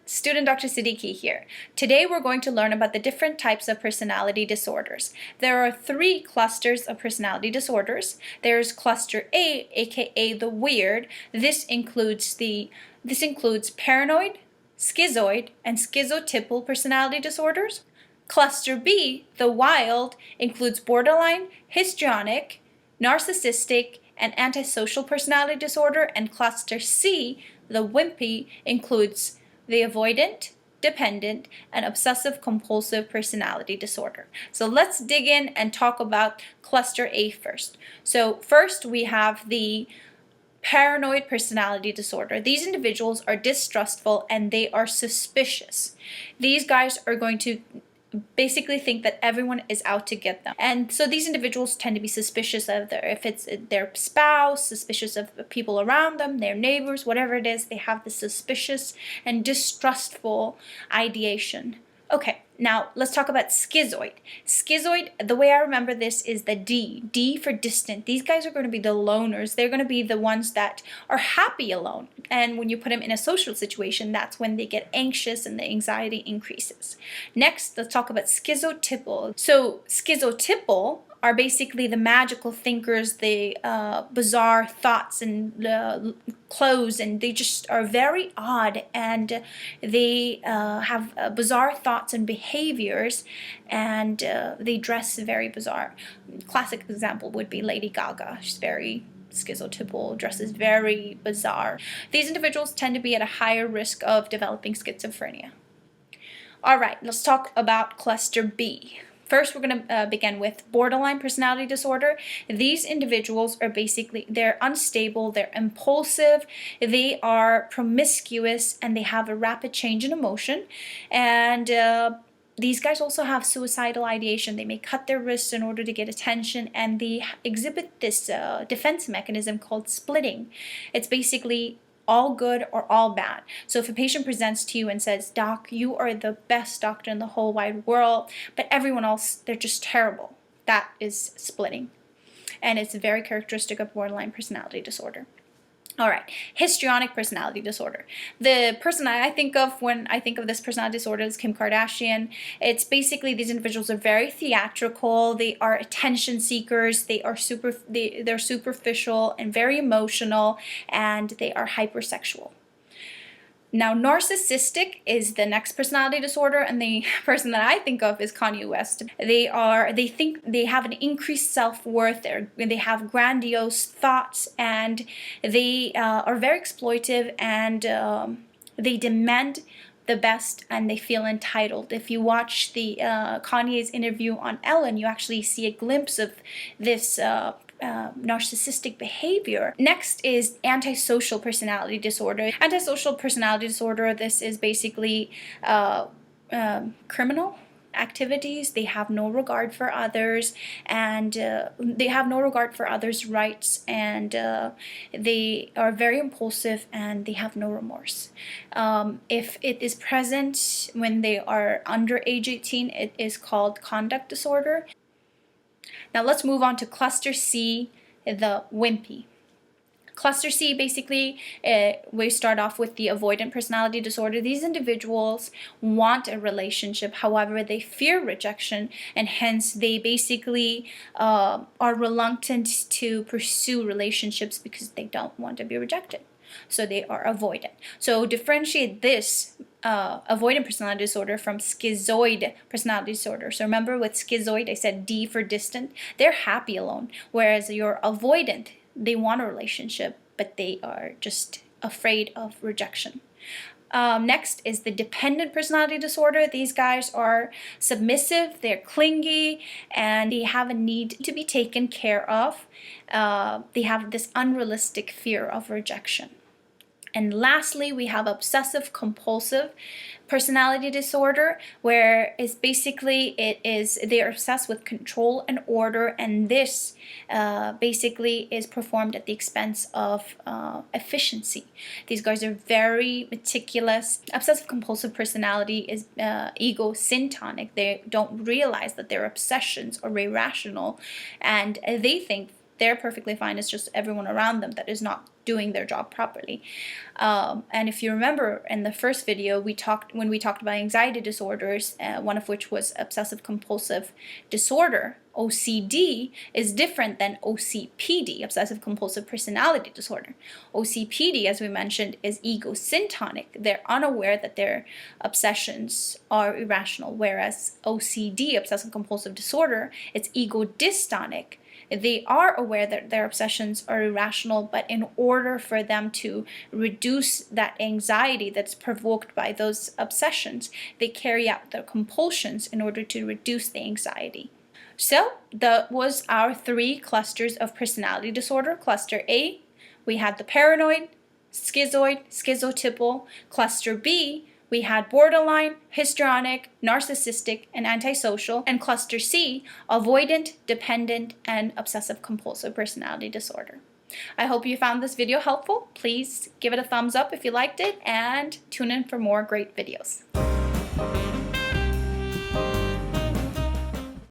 Student Dr. Siddiqui here. Today we're going to learn about the different types of personality disorders. There are 3 clusters of personality disorders. There's cluster A, aka the weird. This includes paranoid, schizoid, and schizotypal personality disorders. Cluster B, the wild, includes borderline, histrionic, narcissistic, and antisocial personality disorder. And cluster C, the wimpy, includes the avoidant, dependent, and obsessive-compulsive personality disorder. So let's dig in and talk about cluster A first. So first we have the paranoid personality disorder. These individuals are distrustful and they are suspicious. These guys are going to basically think that everyone is out to get them. And so these individuals tend to be suspicious of their spouse, suspicious of the people around them, their neighbors, whatever it is. They have this suspicious and distrustful ideation. Okay, now let's talk about schizoid. Schizoid, the way I remember this is the D for distant. These guys are going to be the loners. They're going to be the ones that are happy alone. And when you put them in a social situation, that's when they get anxious and the anxiety increases. Next, let's talk about schizotypal. So schizotypal are basically the magical thinkers, the bizarre thoughts and clothes, and they just are very odd, and they have bizarre thoughts and behaviors, and they dress very bizarre. Classic example would be Lady Gaga. She's very schizotypal, dresses very bizarre. These individuals tend to be at a higher risk of developing schizophrenia. All right, let's talk about cluster B. First, we're going to begin with borderline personality disorder. These individuals are they're unstable, they're impulsive, they are promiscuous, and they have a rapid change in emotion. And these guys also have suicidal ideation. They may cut their wrists in order to get attention, and they exhibit this defense mechanism called splitting. It's basically all good or all bad. So if a patient presents to you and says, "Doc, you are the best doctor in the whole wide world, but everyone else, they're just terrible," that is splitting. And it's very characteristic of borderline personality disorder. All right, histrionic personality disorder. The person I think of when I think of this personality disorder is Kim Kardashian. It's basically these individuals are very theatrical. They are attention seekers. They're superficial and very emotional, and they are hypersexual. Now, narcissistic is the next personality disorder, and the person that I think of is Kanye West. They think they have an increased self-worth, they have grandiose thoughts, and they are very exploitive, and they demand the best, and they feel entitled. If you watch the Kanye's interview on Ellen, you actually see a glimpse of this narcissistic behavior. Next is antisocial personality disorder. Antisocial personality disorder, this is basically criminal activities. They have no regard for others, and they have no regard for others' rights, and they are very impulsive, and they have no remorse. If it is present when they are under age 18, it is called conduct disorder. Now let's move on to cluster C, the wimpy. Cluster C, basically, we start off with the avoidant personality disorder. These individuals want a relationship, however, they fear rejection, and hence they basically are reluctant to pursue relationships because they don't want to be rejected. So they are avoidant. So differentiate this avoidant personality disorder from schizoid personality disorder. So remember with schizoid, I said D for distant. They're happy alone. Whereas your avoidant, they want a relationship, but they are just afraid of rejection. Next is the dependent personality disorder. These guys are submissive, they're clingy, and they have a need to be taken care of. They have this unrealistic fear of rejection. And lastly, we have obsessive-compulsive personality disorder, where it's basically they are obsessed with control and order, and this basically is performed at the expense of efficiency. These guys are very meticulous. Obsessive-compulsive personality is ego-syntonic. They don't realize that their obsessions are irrational, and they think They're perfectly fine. It's just everyone around them that is not doing their job properly. And if you remember in the first video, when we talked about anxiety disorders, one of which was obsessive-compulsive disorder, OCD is different than OCPD, obsessive-compulsive personality disorder. OCPD, as we mentioned, is egosyntonic. They're unaware that their obsessions are irrational, whereas OCD, obsessive-compulsive disorder, it's ego-dystonic. They are aware that their obsessions are irrational, but in order for them to reduce that anxiety that's provoked by those obsessions, they carry out their compulsions in order to reduce the anxiety. So that was our 3 clusters of personality disorder. Cluster A, we had the paranoid, schizoid, schizotypal. Cluster B, we had borderline, histrionic, narcissistic, and antisocial. And cluster C, avoidant, dependent, and obsessive-compulsive personality disorder. I hope you found this video helpful. Please give it a thumbs up if you liked it, and tune in for more great videos.